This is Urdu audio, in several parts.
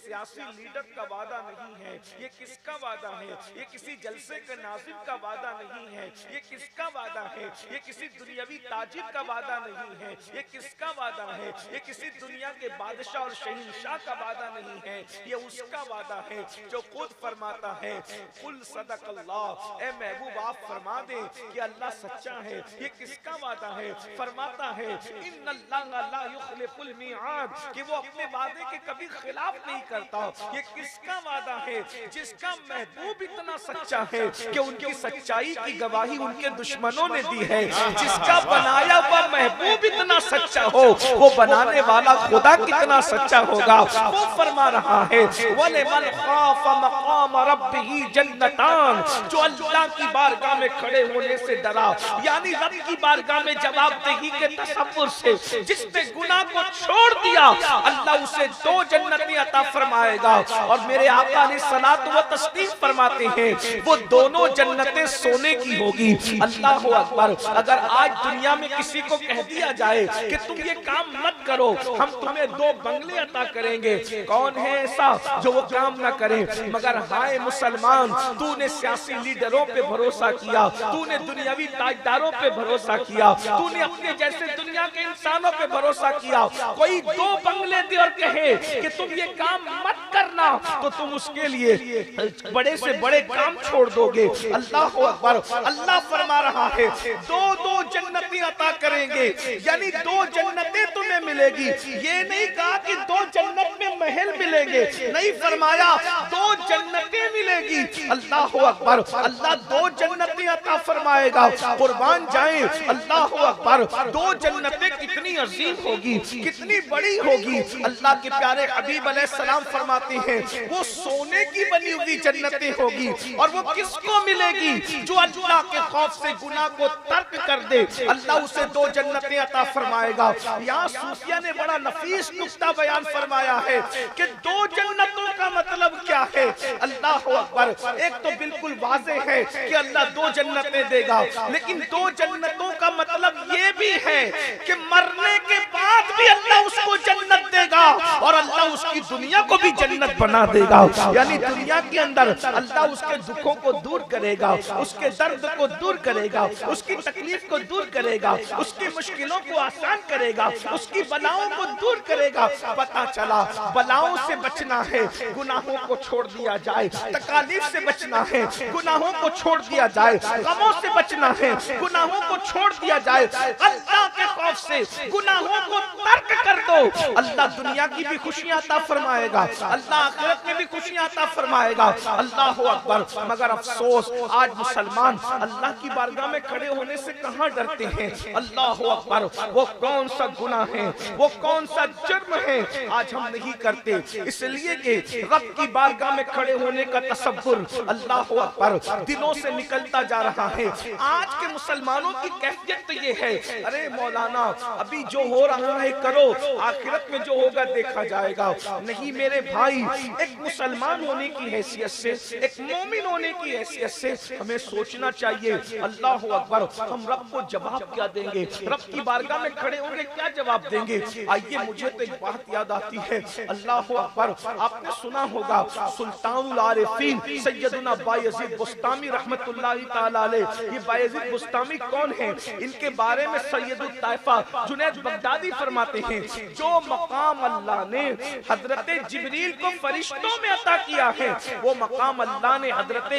سیاسی لیڈر کا وعدہ نہیں ہے، یہ کس کا وعدہ ہے؟ یہ کسی جلسے کے ناظم کا وعدہ نہیں ہے، یہ کس کا وعدہ ہے؟ یہ کسی دنیاوی تاجر کا وعدہ نہیں ہے، یہ کس کا وعدہ ہے؟ یہ کسی دنیا کے بادشاہ اور شہنشاہ کا وعدہ نہیں ہے، یہ اس کا وعدہ ہے جو خود فرماتا ہے قل صدق اللہ، اے محبوب آپ فرما دیں کہ اللہ سچا ہے۔ یہ کس کا وعدہ ہے؟ فرماتا ہے ان اللہ لا یخلف المیعاد، کہ وہ اپنے وعدے کے کبھی خلاف نہیں کرتا۔ یہ کس کا وعدہ ہے؟ جس کا محبوب اتنا سچا ہے کہ ان کی سچائی کی گواہی ان کے دشمنوں نے دی ہے۔ جس کا بنایا ہوا محبوب اتنا سچا ہو، وہ بنانے والا خدا کتنا سچا ہوگا۔ وہ فرما رہا ہے وَلِمَنْ خَافَ مَقَامَ رَبِّهِ جَنَّتَانِ، جو اللہ کی بارگاہ میں کھڑے ہونے سے ڈرا، یعنی رب کی بارگاہ میں جواب دہی کے تصور سے جس نے گناہ کو چھوڑ دیا، اللہ اسے 2 جنتیں عطا فرمائے گا۔ اور میرے آقا علیہ الصلوۃ والتسلیم فرماتے ہیں وہ دونوں جنتیں سونے کی ہوگی۔ اللہ اکبر! اگر آج دنیا میں کسی کو کہہ دیا جائے کہ تم یہ کام مت کرو، ہم تمہیں 2 بنگلے عطا کریں گے، کون ہے ایسا جو وہ کام نہ کرے؟ مگر ہائے مسلمان، تو نے سیاسی لیڈروں پہ بھروسہ کیا، تو نے دنیاوی تاجداروں پہ بھروسہ کیا، تو نے اپنے جیسے دنیا کے انسانوں پہ بھروسہ کیا۔ کوئی 2 بنگلے دے اور کہے کہ تم یہ کام مت کرنا، تو تم اس کے لیے بڑے سے بڑے کام چھوڑ دو گے۔ اللہ اکبر! اللہ فرما رہا ہے 2 جنتیں عطا کریں گے، یعنی 2 جنتیں تمہیں ملے گی۔ یہ نہیں کہا کہ 2 جنت میں محل ملیں گے، نہیں فرمایا 2 جنتیں ملے گی۔ اللہ اکبر! اللہ 2 جنتیں عطا فرمائے گا۔ قربان جائیں، اللہ اکبر! 2 جنتیں کتنی عظیم ہوگی، کتنی بڑی ہوگی۔ اللہ کے پیارے حبیب علیہ السلام فرماتے ہیں وہ سونے کی بنی ہوئی جنتیں ہوگی، اور وہ کس کو ملے گی؟ جو اللہ کے خوف سے گناہ کو ترک کر دے، اللہ اسے 2 جنتیں عطا فرمائے گا۔ یہاں صوفیہ نے بڑا نفیس نکتہ بیان فرمایا ہے کہ 2 جنتوں کا مطلب کیا ہے؟ اللہ اکبر! ایک تو بالکل واضح ہے کہ اللہ 2 جنتیں دے گا، لیکن 2 جنتوں کا مطلب یہ بھی ہے کہ مرنے کے بعد بھی اللہ اس کو جنت دے گا، اور اللہ اس کی دنیا کو بھی جنت بنا دے گا۔ یعنی دنیا کے اندر اللہ اس کے دکھوں کو دور کرے گا، اس کے درد کو دور کرے گا، اس کی تکلیف کو دور کرے گا، اس کی مشکلوں کو آسان کرے گا، اس کی بلاؤں کو دور کرے گا۔ پتہ چلا بلاؤں سے بچنا ہے، گناہوں کو چھوڑ دیا جائے، تکالیف سے بچنا ہے، گناہوں کو چھوڑ دیا جائے، غموں سے بچنا ہے، گناہوں کو چھوڑ دیا جائے، اللہ کے خوف سے گناہوں کو ترک کر دو، اللہ دنیا کی بھی خوشیاں عطا فرمائے گا، اللہ آخرت میں بھی خوشیاں عطا فرمائے گا۔ اللہ اکبر! مگر افسوس آج مسلمان اللہ کی بارگاہ میں کھڑے ہونے سے کہاں ڈرتے ہیں؟ اللہ اکبر! وہ کون سا گناہ ہے، وہ کون سا جرم ہے آج ہم نہیں کرتے، اس لیے کہ رب کی بارگاہ میں کھڑے ہونے کا تصور اللہ اکبر دلوں سے نکلتا جا رہا ہے۔ آج کے مسلمانوں کی کیفیت تو یہ ہے، ارے مولانا ابھی جو ہو رہا ہے کرو، آخرت میں جو ہوگا دیکھا جائے گا۔ نہیں میرے بھائی، ایک مسلمان ہونے کی حیثیت سے، ایک مومن ہونے کی حیثیت سے ہمیں سوچنا چاہیے اللہ اکبر ہم رب کو جواب کیا دیں گے؟ رب کی بارگاہ میں کھڑے ہوں گے کیا جواب دیں گے؟ آئیے مجھے تو ایک بات یاد آتی ہے، اللہ اکبر آپ نے سنا ہوگا سلطان العارفین سیدنا بایزید بسطامی رحمت اللہ تعالی علیہ۔ یہ بایزید بسطامی کون ہیں؟ ان کے بارے میں سید الطائفہ جنید بغدادی فرماتے ہیں جو مقام اللہ نے حضرت جبریل کو فرشتوں میں عطا کیا ہے، وہ مقام اللہ نے حضرت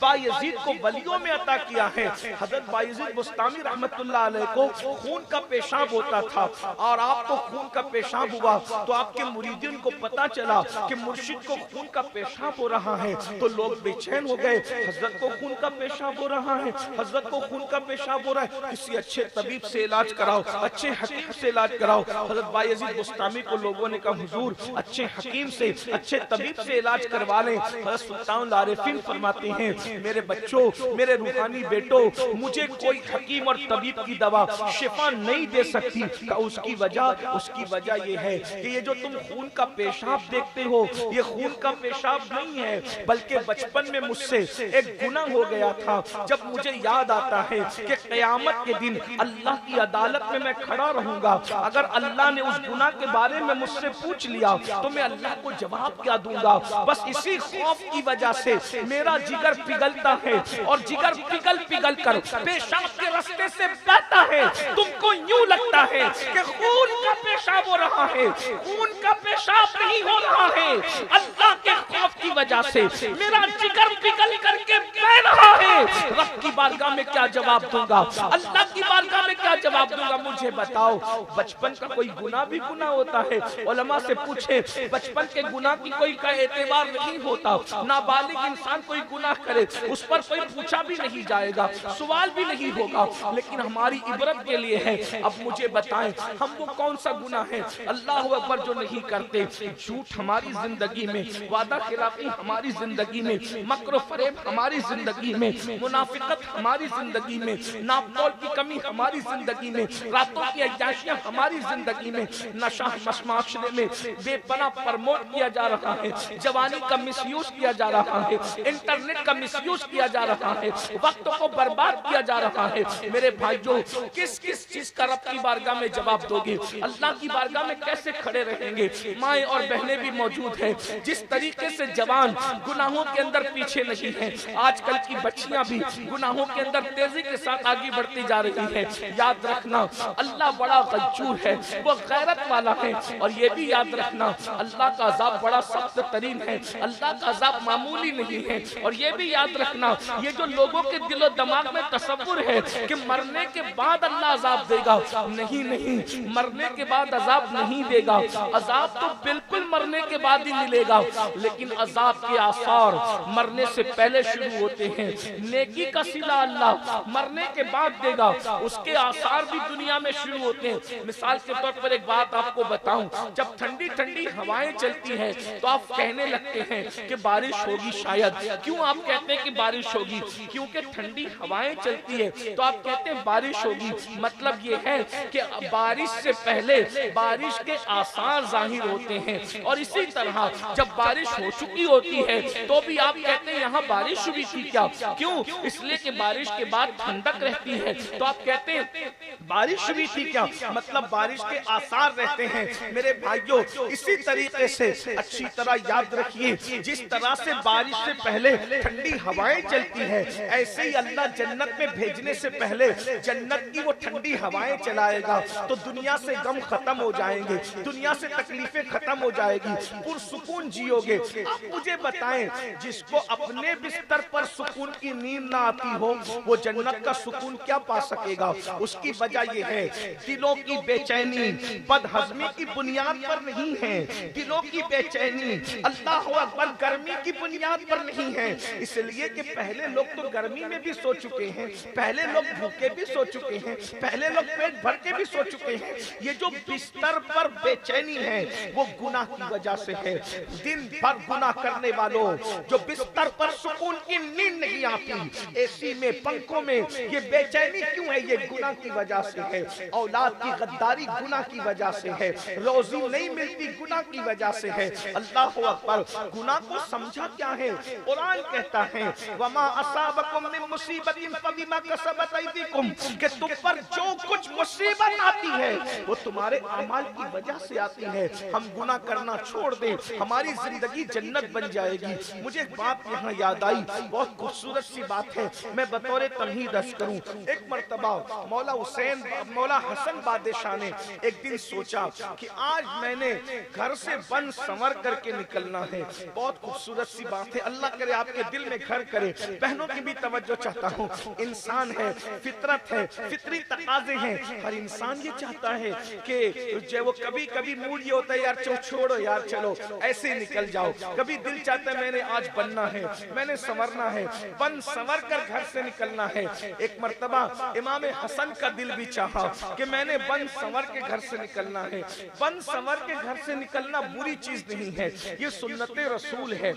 بایزید کو ولیوں میں عطا کیا ہے۔ حضرت بایزید بسطامی رحمت اللہ علیہ کو خون کا پیشاب ہوتا تھا، اور آپ کو خون کا پیشاب ہوا تو آپ کے مریدین کو پتا چلا کہ مرشد کو خون کا پیشاب ہو رہا ہے، تو لوگ بے چین ہو گئے، حضرت کو خون کا پیشاب ہو رہا ہے، حضرت کو خون کا پیشاب ہو رہا ہے، کسی اچھے طبیب سے علاج کراؤ، اچھے حکیم سے علاج کراؤ۔ حضرت بایزید بسطامی کو لوگوں نے کہا حضور اچھے حکیم سے، اچھے طبیب سے علاج کروا لیں۔ حضرت سلطان العارفین فرماتے ہیں میرے بچوں، میرے روحانی بیٹوں، مجھے کوئی حکیم اور طبیب کی دوا شفا نہیں دے سکتی۔ اس کی وجہ یہ ہے کہ یہ جو تم خون کا پیشاب دیکھتے ہو، یہ خون کا پیشاب نہیں ہے بلکہ بچپن میں مجھ سے ایک گناہ ہو گیا تھا. جب مجھے یاد آتا ہے کہ قیامت کے دن اللہ کی عدالت میں کھڑا رہوں گا, اگر اللہ نے اس گناہ کے بارے میں مجھ سے پوچھ لیا تو میں اللہ کو جواب کیا دوں گا. بس اسی خوف کی وجہ سے میرا جگر پگھلتا ہے, اور جگر پگھل کر پیشاب کے راستے سے بہتا ہے. تم کو یوں لگتا ہے کہ خون کا پیشاب ہو رہا ہے, خون کا پیشاب نہیں ہو رہا ہے. اللہ کے خوف کی وجہ سے میرا جگر پگھل کر کے بہ رہا ہے. رب کی بارگاہ میں کیا جواب دوں گا, اللہ کی بارگاہ میں کیا جواب دوں گا؟ مجھے بتاؤ, بچپن کا کوئی گناہ بھی گناہ ہوتا ہے؟ علماء سے پوچھے, بچپن کے گناہ کی کوئی کا اعتبار نہیں ہوتا. نابالغ انسان کوئی گناہ کرے اس پر کوئی پوچھا بھی نہیں جائے گا, سوال بھی نہیں ہوگا, لیکن ہماری عبرت کے لیے ہے. اب مجھے بتائیں ہم وہ کون سا گناہ ہے اللہ اکبر جو نہیں کرتے؟ جھوٹ ہماری زندگی میں, وعدہ خلافی ہماری زندگی میں, مکر و فریب ہماری زندگی میں, منافقت ہماری زندگی میں, ناپ تول کی کمی ہماری زندگی میں, راتوں کی عیاشیاں ہماری زندگی میں, نشہ معاشرے میں بے پناہ پرموٹ کیا جا رہا ہے, جوانی کا مس یوز کیا جا رہا ہے, انٹرنیٹ کا مس یوز کیا جا رہا ہے, وقت کو برباد کیا جا رہا ہے. میرے بھائیوں, کس چیز کا رب کی بارگاہ میں جواب دو گے؟ اللہ کی بارگاہ میں کیسے کھڑے رہیں گے؟ مائیں اور بہنیں بھی موجود ہیں. جس طریقے سے جوان گناہوں کے اندر پیچھے نہیں ہیں, آج کل کی بچیاں بھی گناہوں کے اندر تیزی کے ساتھ آگے بڑھتی جا رہی ہیں. یاد رکھنا اللہ بڑا غیور ہے, وہ غیرت والا ہے. اور یہ بھی یاد رکھنا اللہ کا عذاب بڑا سخت ترین ہے, اللہ کا عذاب معمولی نہیں ہے. اور یہ بھی یاد رکھنا, یہ جو لوگوں کے دل و دماغ میں تصور ہے کہ مرنے کے بعد اللہ عذاب دے گا, نہیں, مرنے کے بعد عذاب نہیں دے گا. عذاب تو بالکل مرنے کے بعد ہی ملے گا, لیکن عذاب کے آثار مرنے سے پہلے شروع ہوتے ہیں. نیکی کا صلہ اللہ مرنے کے بعد دے گا, اس کے آثار بھی دنیا میں شروع ہوتے ہیں. مثال کے طور پر ایک بات آپ کو بتاؤں, جب ٹھنڈی ٹھنڈی ہوائیں چلتی ہیں تو آپ کہنے لگتے ہیں کہ بارش ہوگی شاید. کیوں آپ کہتے ہیں کہ بارش ہوگی؟ کیونکہ ٹھنڈی ہوائیں چلتی ہے تو آپ کہتے ہیں بارش ہوگی. مطلب یہ ہے کہ بارش سے پہلے بارش کے آثار ظاہر ہوتے ہیں. اور اسی طرح جب بارش ہو چکی ہوتی ہے تو بھی آپ کہتے ہیں یہاں بارش ہوئی تھی کیا؟ کیوں؟ اس لیے کہ بارش کے بعد ٹھنڈک رہتی ہے تو آپ کہتے ہیں بارش ہوئی تھی کیا؟ مطلب بارش کے آثار رہتے ہیں. میرے بھائیوں, اسی طریقے سے اچھی طرح یاد رکھیے, جس طرح سے بارش سے پہلے ٹھنڈی ہوائیں چلتی ہے, ایسے ہی اللہ جنت میں بھیجنے سے پہلے جنت کی وہ ٹھنڈی ہوائیں چلائے گا تو دنیا سے غم ختم ہو جائیں گے, دنیا سے تکلیفیں ختم ہو جائے گی, پرسکون جیو گے. آپ مجھے بتائیں, جس کو اپنے بستر پر سکون کی نیند نہ آتی ہو وہ جنت کا سکون کیا پا سکے گا؟ اس کی وجہ یہ ہے دلوں کی بے چینی بد ہضمی کی بنیاد پر نہیں ہے. دلوں کی بے چینی اللہ اکبر گرمی کی بنیاد پر نہیں ہے. اس لیے کہ پہلے لوگ تو گرمی میں بھی سو چکے ہیں, پہلے لوگ بھوکے بھی سو چکے ہیں, پہلے لوگ پیٹ بھر کے بھی سو چکے ہیں. یہ جو بستر پر بے چینی ہے وہ گناہ کی وجہ سے ہے. دن بھر گناہ کرنے والوں جو بستر پر سکون کی نیند نہیں آتی, اے سی میں پنکھوں میں یہ بے چینی کیوں ہے؟ یہ گناہ کی وجہ سے ہے. اولاد کی غداری گناہ کی وجہ سے ہے, روزی نہیں ملتی گناہ کی وجہ سے ہے. اللہ اکبر, گناہ کو سمجھا کیا ہے؟ قرآن کہتا ہے وَمَا أَصَابَكُم مِّن مُّصِيبَةٍ فَبِمَا كَسَبَتْ أَيْدِيكُمْ, کہ تم پر جو کچھ مصیبت آتی ہے وہ تمہارے اعمال کی وجہ سے آتی ہے. ہم گناہ کرنا چھوڑ دیں, ہماری زندگی جنت بن جائے گی. مجھے ایک بات یہاں یاد آئی, بہت خوبصورت سی بات ہے, میں بطور تمہید عرض کروں. ایک مرتبہ مولا حسن بادشاہ نے ایک دن سوچا کہ آج میں نے گھر سے بن سنور کر کے نکلنا ہے. بہت خوبصورت سی بات ہے, اللہ کرے آپ کے دل میں گھر کرے. بہنوں کی بھی توجہ چاہتا ہوں, انسان ہے, فطرت ہے, فطری تقاضے ہیں. ہر انسان یہ چاہتا ہے کہ جو وہ کبھی کبھی موڈ یہ ہوتا ہے یار چھوڑو یار چلو ایسے نکل جاؤ. کبھی دل چاہتا ہے میں نے آج بننا ہے, میں نے سنورنا ہے, بن سنور کر گھر سے نکلنا ہے. ایک مرتبہ امام حسن کا دل بھی چاہا کہ میں نے بن سنور کے گھر سے نکلنا ہے. بن سنور کے گھر سے نکلنا بری چیز نہیں ہے, یہ سنت رسول ہے.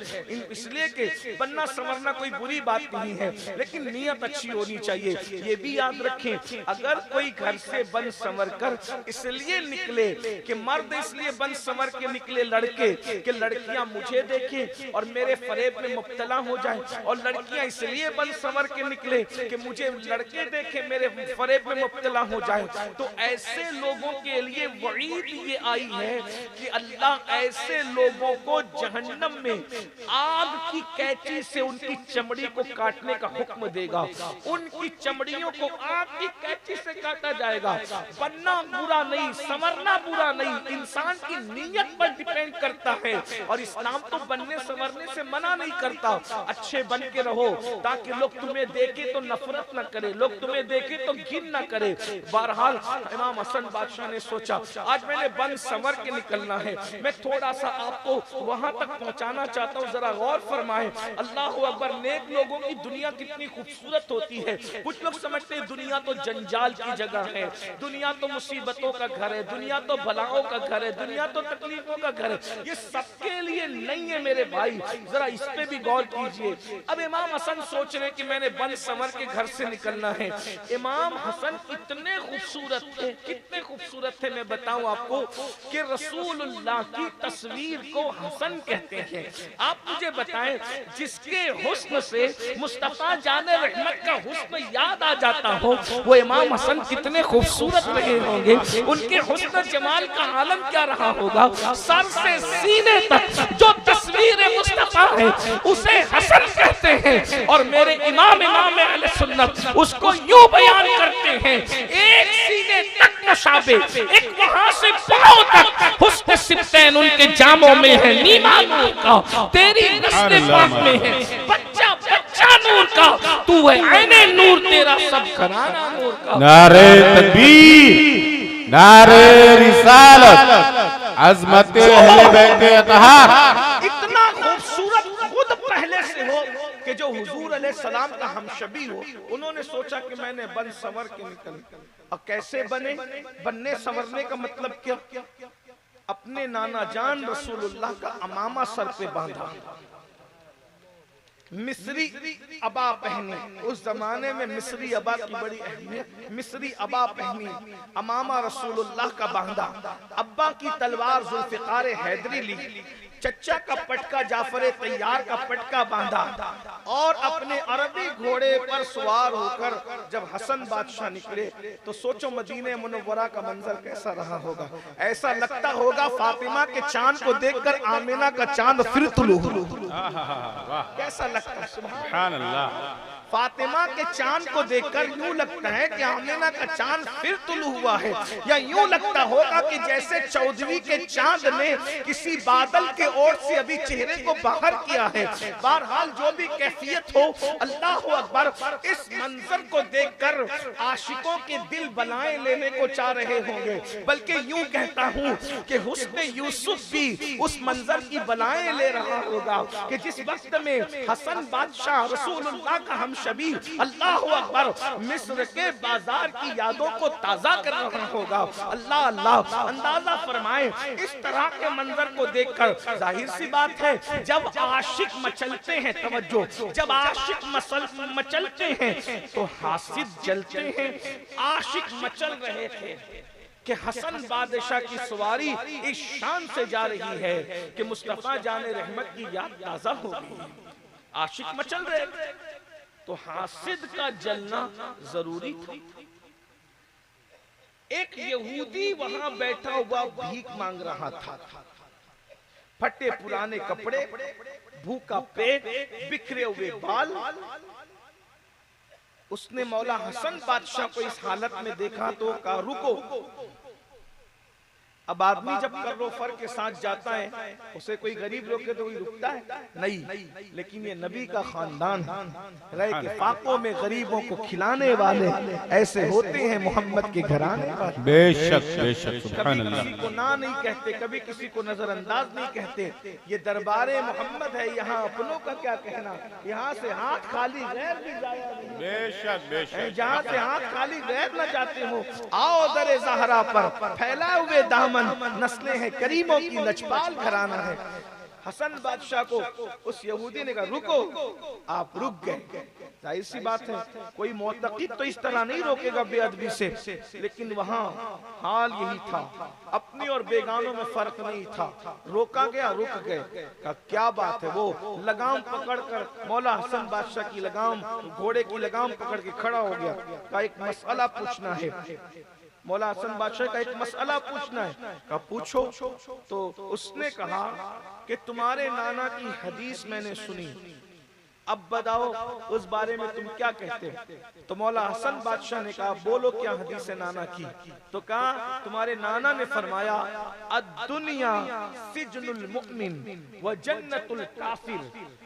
اس لیے کہ بننا سنورنا کوئی بری بات نہیں ہے, لیکن نیت اچھی ہونی چاہیے. یہ بھی یاد رکھیں, اگر کوئی گھر سے بن سنور کر اس لیے نکلے کہ مرد اس لیے بن سنور کے نکلے لڑکے کہ لڑکیاں مجھے دیکھیں اور میرے فریب میں مبتلا ہو جائیں، اور لڑکیاں اس لیے بن سنور کے نکلے کہ مجھے لڑکے دیکھے میرے فریب میں مبتلا ہو جائیں، تو ایسے لوگوں کے لیے وعید یہ آئی ہے کہ اللہ ایسے لوگوں کو جہنم میں آگ کی کینچی سے ان کی چمڑی کو کاٹنے کا حکم دے گا، ان کی چمڑیوں کو آگ کی کینچی سے کاٹا جائے گا۔ بننا برا نہیں، سنورنا برا نہیں، انسان کی نیت پر ڈیپینڈ کرتا ہے، اور اسلام تو بننے سنورنے سے منع نہیں کرتا۔ اچھے بن کے رہو تاکہ لوگ تمہیں دیکھے تو نفرت نہ کرے، لوگ تمہیں دیکھے تو گھن نہ کرے۔ بہرحال امام حسن بادشاہ نے سوچا آج میں نے بن سنور کے نکلنا ہے، میں تھوڑا سا آپ کو وہاں تک پہنچانا چاہتا ہوں، ذرا غور فرمائیں۔ اللہ اکبر، نیک لوگوں کی دنیا کتنی خوبصورت ہوتی ہے۔ کچھ لوگ سمجھتے ہیں دنیا تو جنجال کی جگہ ہے، دنیا تو مصیبتوں کا گھر ہے، دنیا تو بلاؤں کا گھر ہے، دنیا تو تکلیفوں کا گھر ہے۔ یہ سب کے لیے نہیں ہے میرے بھائی، ذرا اس پہ بھی غور کیجئے۔ اب امام حسن سوچ رہے کہ میں نے بن سنور کے گھر سے نکلنا ہے۔ امام حسن اتنے خوبصورت تھے، کتنے خوبصورت تھے، میں بتاؤں آپ کو کہ رسول اللہ کی تصویر کو حسن کہتے ہیں۔ آپ مجھے بتائیں جس کے حسن سے مصطفیٰ جان رحمت کا حسن یاد آ جاتا ہو، وہ امام حسن کتنے خوبصورت رہے ہوں گے، ان کے حسن جمال کا عالم کیا رہا ہوگا۔ سر سے سینے تک جو تصویر مصطفیٰ ہے اسے حسن کہتے ہیں، اور میرے امام اہل سنت اس کو یوں بیان کرتے ہیں، ایک سینے تک مشابہ، ایک وہاں سے پاؤں تک حسن سبتین ان کے جاموں میں ہے، نیما نور کا تیری نسل پاک میں ہے، بچہ بچہ نور کا تو ہے، عین نور تیرا سب گھرانہ نور کا۔ نعرہ تکبیر، نعرہ رسالت، عظمت اہل بیت اطہار۔ اتنا خوبصورت خود پہلے سے ہو کہ جو حضور علیہ السلام کا ہمشبی ہو، انہوں نے سوچا کہ میں نے بن سنور کے نکل۔ اور کیسے بنے؟ بننے سنورنے کا مطلب کیا؟ اپنے نانا جان رسول اللہ کا امامہ سر پہ باندھا، مصری عبا پہنی، اس زمانے میں مصری عبا کی بڑی اہمیت، مصری عبا پہنی، امامہ رسول اللہ کا باندھا، ابا کی تلوار ذوالفقار حیدری لی، چچا کا پٹکا جعفر طیار کا پٹکا باندھا، اور اپنے عربی گھوڑے پر سوار ہو کر جب حسن بادشاہ نکلے تو سوچو مدینہ منورہ کا منظر کیسا رہا ہوگا۔ ایسا لگتا ہوگا فاطمہ کے چاند کو دیکھ کر آمینہ کا چاند پھر طلوع ہوا۔ کیسا لگتا ہے؟ سبحان اللہ۔ فاطمہ کے چاند کو دیکھ کر یوں لگتا ہے کہ آمینہ کا چاند پھر طلوع ہوا ہے، یا یوں لگتا ہوگا کہ جیسے چودھویں کے چاند نے کسی بادل کے اور سے ابھی چہرے کو باہر کیا ہے۔ بہرحال جو بھی کیفیت ہو، اللہ اکبر، اس منظر کو دیکھ کر عاشقوں کے دل بلائیں لینے کو چاہ رہے ہوں گے، بلکہ یوں کہتا ہوں کہ حسن یوسف بھی اس منظر کی بلائیں لے رہا ہوگا کہ جس وقت میں حسن بادشاہ رسول اللہ کا ہم شبی، اللہ اکبر، مصر کے بازار کی یادوں کو تازہ کر رہا ہوگا۔ اللہ اللہ، اندازہ فرمائیں اس طرح کے منظر کو دیکھ کر ظاہر سی بات ہے جب عاشق مچلتے ہیں، توجہ، جب عاشق مچلتے ہیں تو حاسد جلتے ہیں۔ عاشق مچل رہے تھے کہ حسن بادشاہ کی سواری اس شان سے جا رہی ہے کہ مصطفیٰ جان رحمت کی یاد تازہ ہوگی۔ عاشق مچل رہے تھے تو حاسد کا جلنا ضروری تھا۔ ایک یہودی وہاں بیٹھا ہوا بھیک مانگ رہا تھا، پھٹے پرانے کپڑے، بھوکا پیٹ، بکھرے ہوئے بال۔ اس نے مولا حسن بادشاہ کو اس حالت میں دیکھا تو کہا رکو۔ اب آدمی جب کرو فر کے ساتھ جاتا ہے اسے کوئی غریب روکے تو کوئی رکتا ہے نہیں، لیکن یہ نبی کا خاندان رہے کہ فاقوں میں غریبوں کو کھلانے والے ایسے ہوتے ہیں محمد کے گھرانے والے۔ بے شک بے شک، سبحان کبھی اللہ۔ کسی کو نہ نہیں کہتے، کبھی کسی کو نظر انداز نہیں کہتے۔ یہ دربار محمد ہے، یہاں اپنوں کا کیا کہنا، یہاں سے ہاتھ خالی غیر بھی جایا نہیں۔ بے شک بے شک، جہاں سے ہاتھ خالی غیر نہ جاتے ہو، آؤ در زہرا پر پھیلا ہوئے دامن، نسلیں ہیں کریموں کی لجپال گھرانہ ہے۔ حسن بادشاہ کو اس یہودی نے کہا رکو، آپ رک گئے. ظاہر سی بات ہے کوئی معتقد تو اس طرح نہیں روکے گا بے ادبی سے، لیکن وہاں حال یہی تھا، اپنی اور بیگانوں میں فرق نہیں تھا. روکا گیا، رک گئے. کہا کیا بات ہے؟ وہ لگام پکڑ کر مولا حسن بادشاہ کی لگام، گھوڑے کی لگام پکڑ کے کھڑا ہو گیا. کہا ایک مسئلہ پوچھنا ہے. مولا حسن بادشاہ کا ایک مسئلہ پوچھنا ہے. کہا پوچھو. تو اس نے کہا کہ تمہارے نانا کی حدیث میں نے سنی، اب بتاؤ اس بارے میں تم کیا کہتے ہو؟ تو مولا حسن بادشاہ نے کہا بولو کیا حدیث نانا کی؟ تو کہا تمہارے نانا نے فرمایا الدنیا سجن المؤمن و جنت الکافر،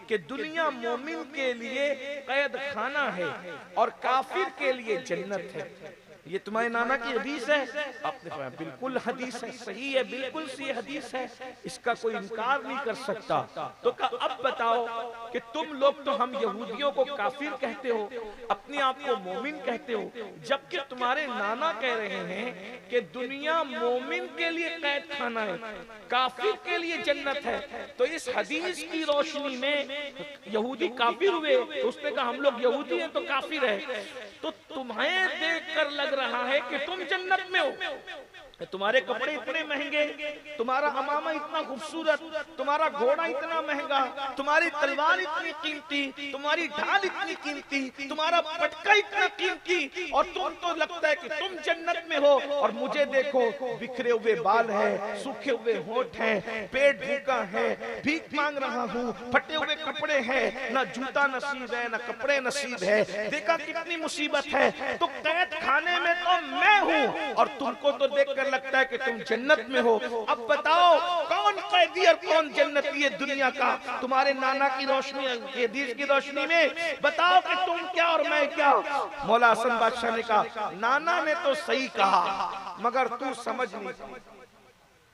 کہ دنیا مومن کے لیے قید خانہ ہے اور کافر کے لیے جنت ہے. یہ تمہارے نانا کی حدیث ہے؟ آپ نے فرمایا بالکل حدیث ہے، صحیح ہے، بالکل صحیح حدیث ہے، اس کا کوئی انکار نہیں کر سکتا. تو کہا اب بتاؤ کہ تم لوگ تو ہم یہودیوں کو کافر کہتے ہو، اپنے آپ کو مومن کہتے ہو، جبکہ تمہارے نانا کہہ رہے ہیں کہ دنیا مومن کے لیے قید خانہ ہے، کافر کے لیے جنت ہے. تو اس حدیث کی روشنی میں یہودی کافر ہوئے. تو اس نے کہا ہم لوگ یہودی ہیں تو کافر ہے. تو تمہیں دیکھ کر لگ رہا ہے کہ تم جنت میں ہو، تمہارے کپڑے اتنے مہنگے، تمہارا امامہ اتنا خوبصورت، تمہارا گھوڑا اتنا مہنگا، تمہاری تلوار اتنی قیمتی، تمہاری ڈھال اتنی قیمتی، تمہارا پٹکا اتنا قیمتی، اور تم تو لگتا ہے کہ تم جنت میں ہو، اور مجھے دیکھو بکھرے ہوئے بال ہیں، سوکھے ہوئے ہونٹ ہیں، پیٹ بھوکا ہے، بھیک مانگ رہا ہوں، پھٹے ہوئے کپڑے ہیں، نہ جوتا نصیب ہے نہ کپڑے نصیب ہے. دیکھا کتنی مصیبت ہے. تو قید خانے میں تو میں ہوں اور تم کو تو دیکھ کر لگتا ہے کہ تم جنت میں ہو. اب بتاؤ کون قیدی اور کون جنتی ہے دنیا کا؟ تمہارے نانا کی روشنی، حدیث کی روشنی میں بتاؤ کہ تم کیا اور میں کیا؟ مولا حسن بادشاہ نے کہا نانا نے تو صحیح کہا مگر تو سمجھ نہیں.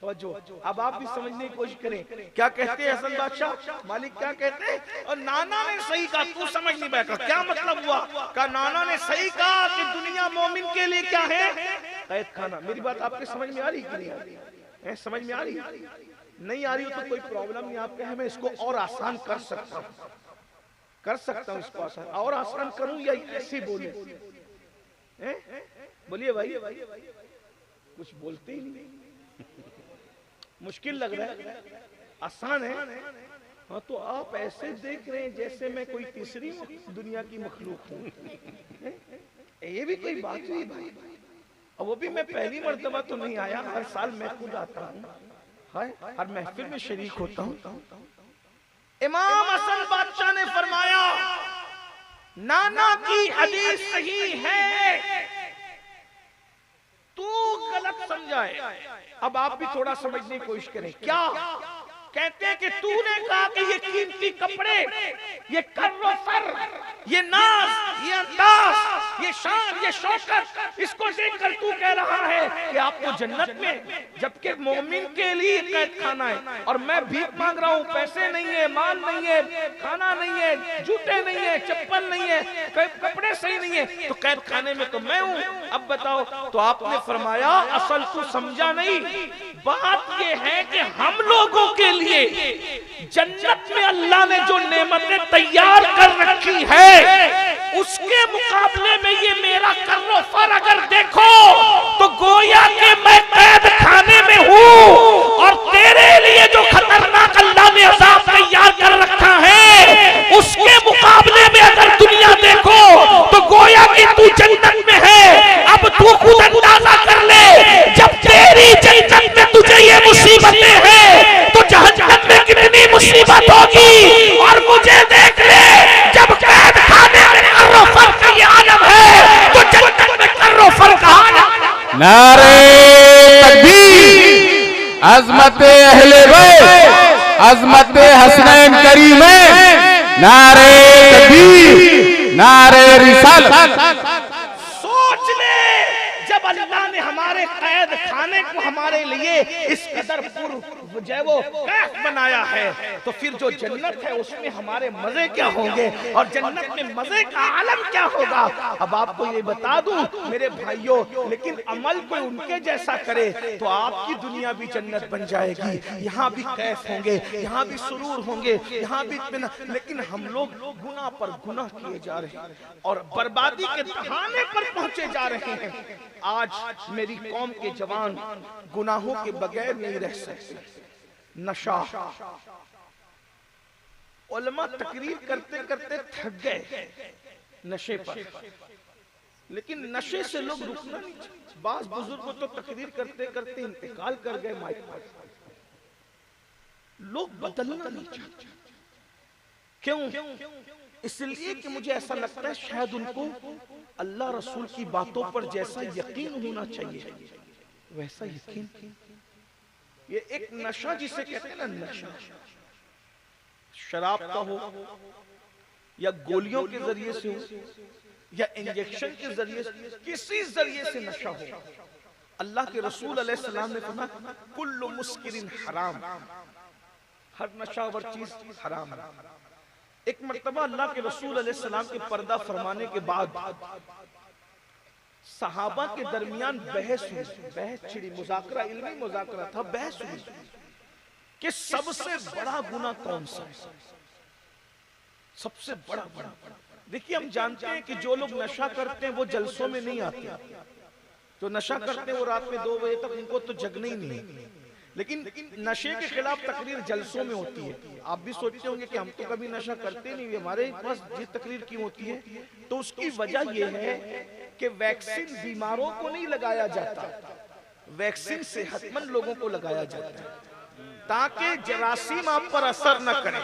توجہ، اب آپ بھی سمجھنے کی کوشش کریں. کیا کہتے ہیں حسن بادشاہ؟ مالک کیا کہتے ہیں؟ اور نانا نے صحیح کہا تو سمجھ نہیں بیٹھا. کیا مطلب ہوا؟ کہا نانا نے صحیح کہا کہ دنیا مومن کے لیے کیا ہے؟ قید خانہ. میری بات آپ کے سمجھ میں آ رہی کہ نہیں آ رہی؟ سمجھ میں آ رہی؟ نہیں آ رہی ہو تو کوئی پرابلم نہیں. آپ کہیں میں اس کو اور آسان کر سکتا ہوں، اس کو آسان اور آسان کروں یا ایسے بولے؟ بولیے بھائی، کچھ بولتے ہی نہیں. مشکل لگ رہا ہے، آسان ہے. ہاں تو آپ ایسے دیکھ رہے ہیں جیسے میں کوئی تیسری دنیا کی مخلوق ہوں. یہ بھی کوئی بات ہوئی بھائی؟ اور وہ بھی میں پہلی مرتبہ تو نہیں آیا، ہر سال میں خود آتا ہوں، ہر محفل میں شریک ہوتا ہوں. امام حسن بادشاہ نے فرمایا نانا کی حدیث صحیح ہے، تو غلط سمجھائے. اب آپ بھی تھوڑا سمجھنے کی کوشش کریں. کیا کہتے ہیں کہ تو نے کہا کہ یہ قیمتی کپڑے، یہ کر و فر، یہ ناز، یہ انداز، یہ شان، یہ شوکت، اس کو دیکھ کر تو کہہ رہا ہے کہ آپ کو جنت میں، جبکہ مومن کے لیے قید خانہ ہے. اور میں بھیک مانگ رہا ہوں، پیسے نہیں ہے، مال نہیں ہے، کھانا نہیں ہے، جوتے نہیں ہے، چپل نہیں ہے، کپڑے صحیح نہیں ہے، تو قید خانے میں تو میں ہوں. اب بتاؤ. تو آپ نے فرمایا اصل تو سمجھا نہیں. بات یہ ہے کہ ہم لوگوں کے لیے جنت میں اللہ نے جو نعمتیں تیار کر رکھی ہے اس کے مقابلے میں یہ میرا کر و فر اگر دیکھو تو گویا کہ میں قید خانے میں ہوں، اور تیرے لیے جو خطرناک اللہ نے عذاب تیار کر رکھا ہے اس کے مقابلے میں اگر دنیا دیکھو تو گویا کہ تو جنت میں ہے. اب تو خود اندازہ کر لے، جب تیری جنت میں تجھے یہ مصیبتیں ہیں تو جہنم میں کتنی مصیبت ہوگی. اور مجھے دیکھ لے، جب قید خانے میں کر و فر کا یہ عالم ہے تو جنت میں کر و فر کا عالم. نعرہ تکبیر، عظمت اہل بیت، عظمت حسنین کریمین، نعرہ تکبیر، نعرہ رسالت. سوچ لے، جب اللہ نے ہمارے قید خانے کو کو ہمارے لیے اس قدر جو ہے وہ کیف بنایا ہے، تو پھر جو جنت ہے اس میں ہمارے مزے کیا ہوں گے، اور جنت میں مزے کا عالم کیا ہوگا۔ اب آپ کو یہ بتا دوں میرے بھائیوں، لیکن عمل کوئی ان کے جیسا کرے تو آپ کی دنیا بھی جنت بن جائے گی، یہاں بھی کیف ہوں گے، یہاں بھی سرور ہوں گے، یہاں بھی اطمینان۔ لیکن ہم لوگ گناہ پر گناہ کیے جا رہے ہیں اور بربادی کے دہانے پر پہنچے جا رہے ہیں۔ آج میری قوم کے جوان گناہوں کے بغیر نہیں رہ سکتے۔ نشہ، علماء تقریر کرتے کرتے تھک گئے نشے پر، لیکن نشے سے لوگ رکنا نہیں چاہتے۔ بعض بزرگوں تو تقریر کرتے کرتے انتقال کر گئے مائک پر۔ لوگ بدلنا نہیں چاہتے، کیوں؟ اس لیے کہ مجھے ایسا لگتا ہے شاید ان کو اللہ رسول کی باتوں پر جیسا یقین ہونا چاہیے ویسا یقین۔ یہ ایک نشہ جسے کہتے ہیں نا، نشہ شراب کا ہو یا گولیوں کے ذریعے سے ہو یا انجیکشن کے ذریعے سے، کسی ذریعے سے نشہ ہو، اللہ کے رسول علیہ السلام نے فرمایا کل مسکر حرام، ہر نشہ ور چیز حرام ہے۔ ایک مرتبہ اللہ کے رسول علیہ السلام کے پردہ فرمانے کے بعد صحابہ کے درمیان بحث چھڑی، مذاکرہ، علمی مذاکرہ تھا، بحث ہوئی کہ سب سے بڑا گناہ کون سا ہے، سب سے بڑا گناہ۔ دیکھیے ہم جانتے ہیں کہ جو لوگ نشہ کرتے ہیں وہ جلسوں میں نہیں آتے، جو نشہ کرتے ہیں وہ رات میں 2 بجے تک ان کو تو جگنا ہی نہیں، لیکن نشے کے خلاف تقریر جلسوں میں ہوتی ہے۔ آپ بھی سوچتے ہوں گے کہ ہم تو کبھی نشہ کرتے نہیں، ہمارے پاس یہ تقریر کیوں ہوتی ہے؟ تو اس کی وجہ یہ ہے کہ ویکسین بیماروں کو نہیں لگایا جاتا، ویکسین صحت مند لوگوں کو لگایا جاتا ہے تاکہ جراثیم آپ پر اثر نہ کرے،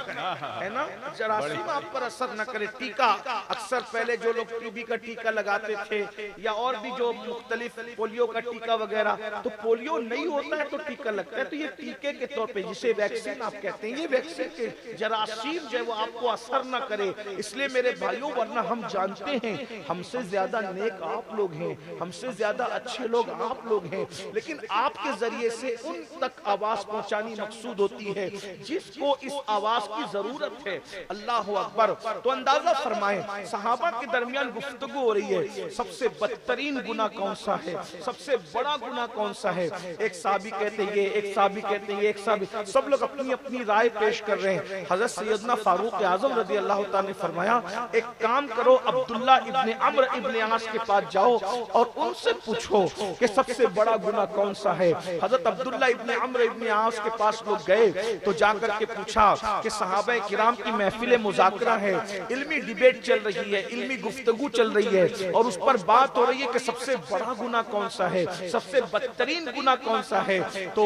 ہے نا، جراثیم آپ پر اثر نہ کرے۔ ٹیکہ اکثر پہلے جو لوگ ٹی بی کا ٹیکہ لگاتے تھے یا اور بھی جو مختلف پولیو کا ٹیکہ وغیرہ، تو پولیو نہیں ہوتا ہے تو ٹیکہ لگتا ہے، تو یہ ٹیکے کے طور پہ جسے ویکسین آپ کہتے ہیں، یہ ویکسین کے جراثیم جو ہے وہ آپ کو اثر نہ کرے۔ اس لیے میرے بھائیوں، ورنہ ہم جانتے ہیں ہم سے زیادہ نیک آپ لوگ ہیں، ہم سے زیادہ اچھے لوگ آپ لوگ ہیں، لیکن آپ کے ذریعے سے ان تک آواز پہنچانی مقصود ہوتی ہے جس کو اس آواز کی ضرورت ہے۔ اللہ اکبر۔ تو اندازہ فرمائیں صحابہ کے درمیان گفتگو ہو رہی ہے، سب سے بدترین گناہ کون سا ہے، سب سے بڑا گناہ کون سا ہے؟ ایک صحابی کہتے ہیں یہ، ایک صحابی کہتے ہیں یہ، ایک صحابی، سب لوگ اپنی اپنی رائے پیش کر رہے ہیں۔ حضرت سیدنا فاروق اعظم رضی اللہ تعالیٰ نے فرمایا ایک کام کرو، عبداللہ ابن عمرو ابن عاص کے پاس جاؤ اور ان سے پوچھو کہ سب سے بڑا گناہ کون سا ہے۔ حضرت عبداللہ ابن عمرو ابن عاص کے پاس لوگ گئے تو جا کر کے پوچھا کہ صحابہ کرام کی محفل مذاکرہ ہے، علمی ڈیبیٹ چل رہی ہے، علمی گفتگو چل رہی ہے اور اس پر بات ہو رہی ہے کہ سب سے بڑا گناہ کون سا ہے، سب سے بدترین گناہ کون سا ہے، تو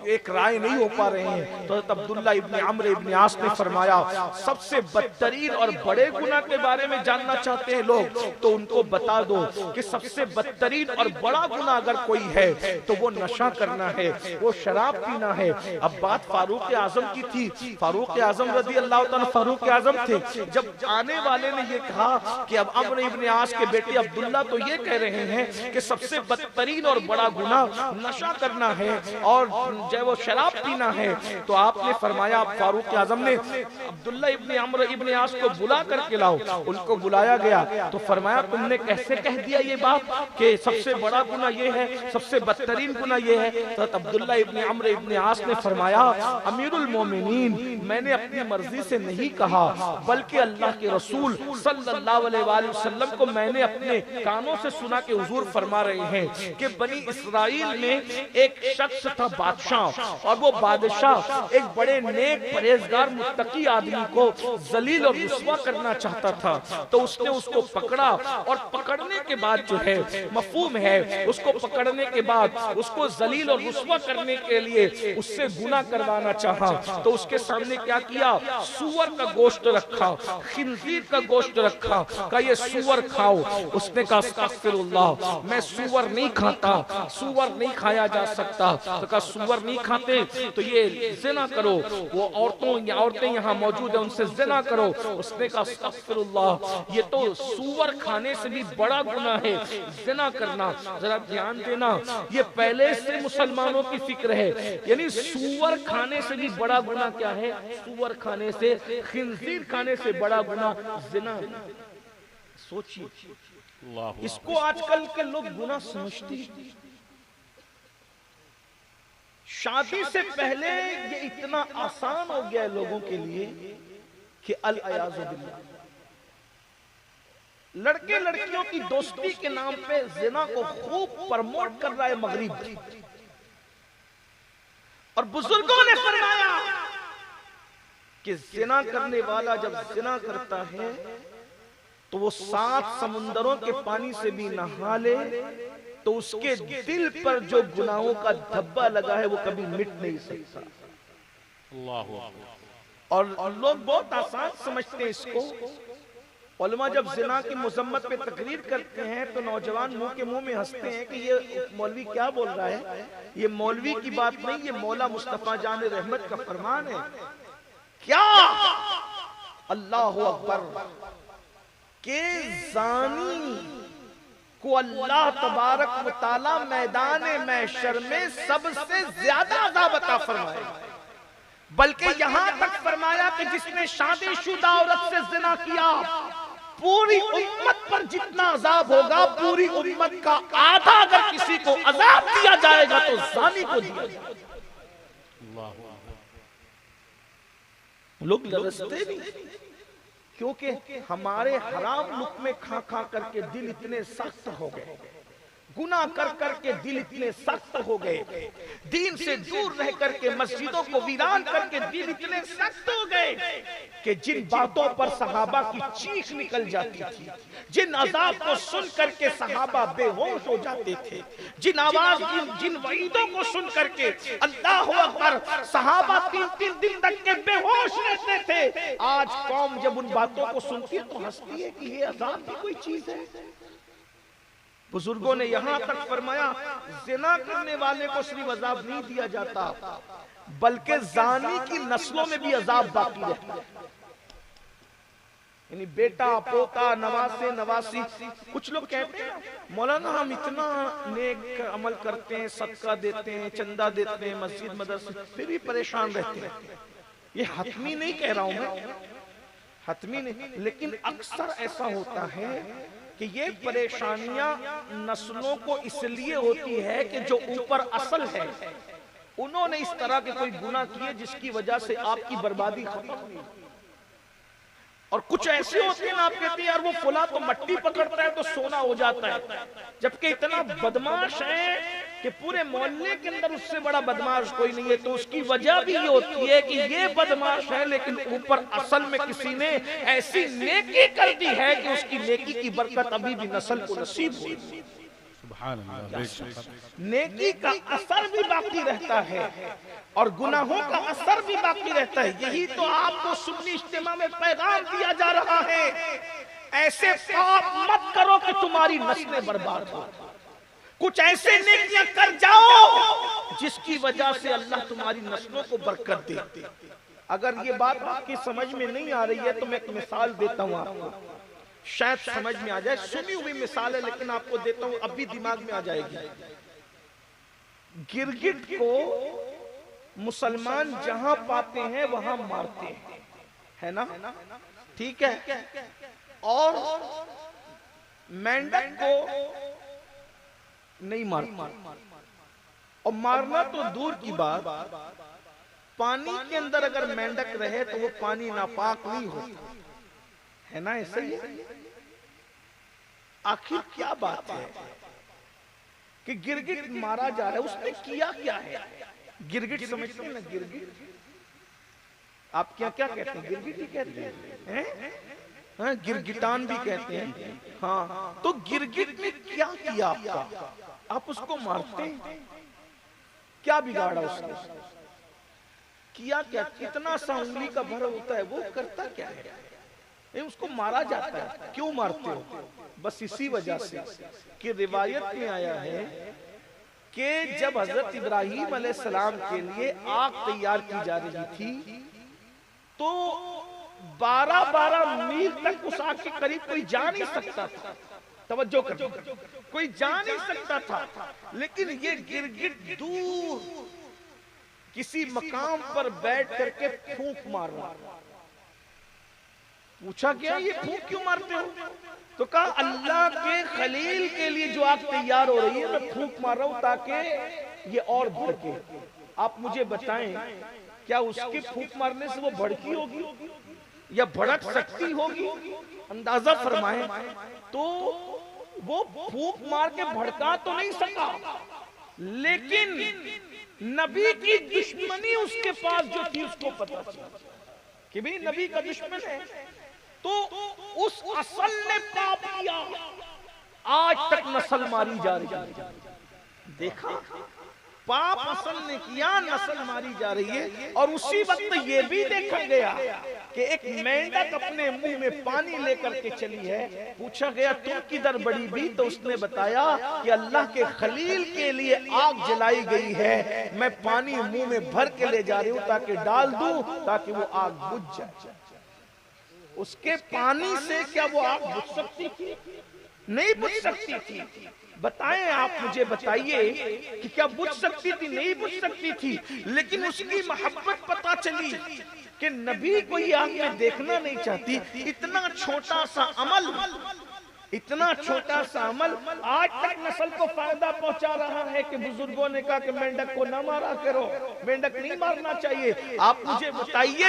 ایک رائے نہیں ہو پا رہے ہیں۔ تو حضرت عبداللہ ابن عمرو ابن عاص نے فرمایا سب سے بدترین اور بڑے گناہ کے بارے میں جاننا چاہتے ہیں لوگ تو ان کو بتا دو کہ سب سے بدترین اور بڑا گناہ اگر کوئی ہے تو وہ نشہ کرنا ہے، وہ شراب پینا ہے۔ اب بات فاروق اعظم کی تھی، فاروق اعظم رضی اللہ تعالیٰ فاروق اعظم تھے۔ جب آنے والے نے یہ کہا کہ اب عمرو ابن عاص کے بیٹے عبداللہ تو یہ کہہ رہے ہیں کہ سب سے بدترین اور بڑا گناہ نشہ کرنا ہے اور جو ہے وہ شراب پینا ہے، تو آپ نے فرمایا، فاروق اعظم نے عبداللہ ابن عمرو ابن عاص کو بلا کر کے لاؤ۔ ان کو بلایا گیا تو فرمایا تم نے کیسے کہہ دیا یہ بات کہ سب سے بڑا گناہ یہ ہے، سب سے بدترین گناہ یہ ہے؟ تو عبداللہ ابن عمرو ابن عاص نے فرمایا امیر المومنین، میں نے اپنی مرضی سے نہیں کہا بلکہ اللہ کے رسول صلی اللہ علیہ وآلہ وسلم کو میں نے اپنے کانوں سے سنا کہ حضور فرما رہے ہیں کہ بنی اسرائیل میں ایک شخص تھا بادشاہ، اور وہ بادشاہ ایک بڑے نیک پرہیزگار متقی آدمی کو ذلیل اور رسوا کرنا چاہتا تھا، تو اس نے اس کو پکڑا اور پکڑنے کے بعد جو ہے مفہوم ہے اس کو پکڑنے کے بعد اس کو ذلیل اور رسوا کرنے کے لیے اس سے گناہ کروانا چاہا تو اس کے سامنے کیا کیا؟ سور کا گوشت رکھا، خنزیر کا گوشت رکھا، کہا یہ سور کھاؤ۔ اس نے کہا استغفر اللہ، میں سور نہیں کھاتا، سور نہیں کھایا جا سکتا۔ تو کہا سور نہیں کھاتے تو یہ زنا کرو، وہ عورتیں یہاں موجود ہیں ان سے زنا کرو۔ اس نے کہا استغفر اللہ، یہ تو سور کھانے سے بھی بڑا گناہ ہے زنا کرنا۔ ذرا دھیان دینا، یہ پہلے سے مسلمانوں کی فکر ہے، یعنی سور کھانے سے بھی بڑا گناہ کیا ہے؟ سور کھانے سے، خنزیر کھانے سے بڑا گناہ زنا ہے۔ سوچیے، اس کو آج کل کے لوگ گناہ سمجھتے ہیں۔ شادی سے پہلے یہ اتنا آسان ہو گیا ہے لوگوں کے لیے کہ العیاذ باللہ، لڑکے لڑکیوں کی دوستی کے نام پہ زنا کو خوب پرموٹ کر رہا ہے مغرب۔ اور بزرگوں نے فرمایا کہ زنا کرنے والا جب زنا کرتا ہے تو وہ 7 سمندروں کے پانی سے بھی نہا لے تو اس کے دل پر جو گناہوں کا دھبا لگا ہے وہ کبھی مٹ نہیں سکتا۔ اور لوگ بہت آسان سمجھتے ہیں اس کو۔ علماء جب زنا کی مذمت پہ تقریر کرتے ہیں تو نوجوان منہ کے منہ میں ہنستے ہیں کہ یہ مولوی کیا بول رہا ہے، یہ مولوی کی بات نہیں، یہ مولا مصطفیٰ جان رحمت کا فرمان ہے۔ کیا اللہ اکبر، کہ زانی کو اللہ تبارک و تعالی میدان محشر میں سب سے زیادہ عذاب عطا فرمائے، بلکہ یہاں تک فرمایا کہ جس نے شادی شدہ عورت سے زنا کیا پوری امت پر جتنا عذاب ہوگا پوری امت کا آدھا اگر کسی کو عذاب دیا جائے گا تو زانی کو دیا جائے گا۔ لوگ لرزتے نہیں کیونکہ ہمارے حرام لقمے کھا کھا کر کے دل اتنے سخت ہو گئے، گناہ کر کر کے دل اتنے سخت ہو گئے، دین سے دور رہ کر کے مسجدوں کو ویران کر کے دل اتنے سخت ہو گئے کہ جن باتوں پر صحابہ کی چیخ نکل جاتی تھی، جن عذاب کو سن کر کے صحابہ بے ہوش ہو جاتے تھے، جن وعیدوں کو سن کر کے اللہ اکبر صحابہ 3 دن تک کے بے ہوش رہتے تھے، آج قوم جب ان باتوں کو سنتی ہے تو ہنستی ہے کہ یہ عذاب بھی کوئی چیز ہے۔ بزرگوں نے یہاں تک فرمایا زنا کرنے والے کو صرف عذاب نہیں دیا جاتا بلکہ زانی کی نسلوں میں بھی عذاب باقی رہتا ہے، یعنی بیٹا پوتا نواسے نواسی۔ کچھ لوگ کہتے ہیں مولانا ہم اتنا نیک عمل کرتے ہیں، صدقہ دیتے ہیں، چندہ دیتے ہیں، مسجد مدرسے، پھر بھی پریشان رہتے ہیں۔ یہ حتمی نہیں کہہ رہا ہوں میں، حتمی نہیں، لیکن اکثر ایسا ہوتا ہے کہ یہ پریشانیاں نسلوں کو اس لیے ہوتی ہے کہ جو اوپر اصل ہے انہوں نے اس طرح کے کوئی گناہ کیے جس کی وجہ سے آپ کی بربادی ختم ہوئی۔ اور کچھ ایسے ہوتے ہیں آپ کہتے ہیں یار وہ فلاں تو مٹی پکڑتا ہے تو سونا ہو جاتا ہے، جبکہ اتنا بدماش ہے کہ پورے محلے کے اندر اس سے بڑا بدماش کوئی نہیں ہے۔ تو اس کی وجہ بھی یہ ہوتی ہے کہ یہ بدماش ہے لیکن اوپر اصل میں کسی نے ایسی نیکی کر دی ہے کہ اس کی نیکی کی برکت ابھی بھی نسل کو نصیب ہوئی۔ سبحان اللہ، نیکی کا اثر بھی باقی رہتا ہے اور گناہوں کا اثر بھی باقی رہتا ہے۔ یہی تو آپ کو سنی اجتماع میں پیغام دیا جا رہا ہے، ایسے پاپ مت کرو کہ تمہاری نسلیں برباد ہو، کچھ ایسے نیکیاں کر جاؤ جس کی وجہ سے اللہ تمہاری نسلوں کو برکت دے۔ اگر یہ بات آپ کی سمجھ میں نہیں آ رہی ہے تو میں ایک مثال دیتا ہوں آپ کو، شاید سمجھ میں آ جائے، سنی ہوئی مثال ہے لیکن آپ کو دیتا ہوں اب بھی دماغ میں آ جائے گی۔ گرگٹ کو مسلمان جہاں پاتے ہیں وہاں مارتے ہیں، ہے نا؟ ٹھیک ہے، اور مینڈک کو نہیں مارتے، اور مارنا تو دور کی بات، پانی کے اندر اگر مینڈک رہے تو وہ پانی ناپاک نہیں ہوتا، ہے نا؟ ایسا ہی ہے۔ آخر کیا بات ہے کہ گرگٹ مارا جا رہا ہے، اس نے کیا کیا ہے؟ گرگٹ سمجھتے ہیں نا؟ گرگٹ آپ کیا کیا کہتے ہیں؟ گرگٹ ہی کہتے ہیں، گرگٹان بھی کہتے ہیں۔ ہاں، تو گرگٹ نے کیا کیا آپ کا؟ آپ اس کو مارتے ہیں، کیا بگاڑا اس نے؟ کیا کیا کتنا سا انگلی کا بھر ہوتا ہے، وہ کرتا کیا ہے؟ اس کو مارا جاتا ہے. کیوں مارتے ہو؟ بس اسی وجہ سے کہ روایت میں آیا ہے کہ جب حضرت ابراہیم علیہ السلام کے لیے آگ تیار کی جا رہی تھی تو 12 میل تک اس آگ کے قریب کوئی جا نہیں سکتا تھا. توجہ کرو، کوئی جا نہیں سکتا تھا، لیکن یہ گرگٹ دور کسی مقام پر بیٹھ کر کے پھونک مار رہا. پوچھا گیا یہ پھونک کیوں مارتے ہو؟ تو کہا اللہ کے خلیل کے لیے جو آگ تیار ہو رہی ہے میں پھونک مار رہا ہوں تاکہ یہ اور بھڑکے. آپ مجھے بتائیں کیا اس کے پھونک مارنے سے وہ بھڑکی ہوگی یا بھڑک سکتی ہوگی؟ اندازہ فرمائیں. تو وہ پھونک مار کے بھڑکا تو نہیں سکا، لیکن نبی کی دشمنی اس کے پاس جو تھی اس کو پتا چلا کہ بھی نبی کا دشمن ہے. تو اس اصل نے پاپ کیا، آج تک نسل ماری جا رہی ہے. دیکھا پاپ اصل نے کیا، نسل ماری جا رہی ہے. اور اسی وقت یہ بھی دیکھا گیا کہ ایک مینڈک اپنے منہ میں پانی لے کر کے چلی ہے. پوچھا گیا تم کدھر بڑی بھی؟ تو اس نے بتایا کہ اللہ کے خلیل کے لیے آگ جلائی گئی ہے، میں پانی منہ میں بھر کے لے جا رہی ہوں تاکہ ڈال دوں تاکہ وہ آگ بجھ جائے. اس کے پانی سے کیا وہ آگ بجھ سکتی تھی؟ نہیں بجھ سکتی تھی. بتائیں آپ مجھے بتائیے کہ کیا بجھ سکتی تھی؟ نہیں بجھ سکتی تھی. لیکن اس کی محبت پتا چلی کہ نبی کو یہ آگ میں دیکھنا نہیں چاہتی. اتنا چھوٹا سا عمل، اتنا چھوٹا سا عمل آج تک نسل کو فائدہ پہنچا رہا ہے کہ بزرگوں نے کہا کہ مینڈک کو نہ مارا کرو، مینڈک نہیں مارنا چاہیے. آپ مجھے بتائیے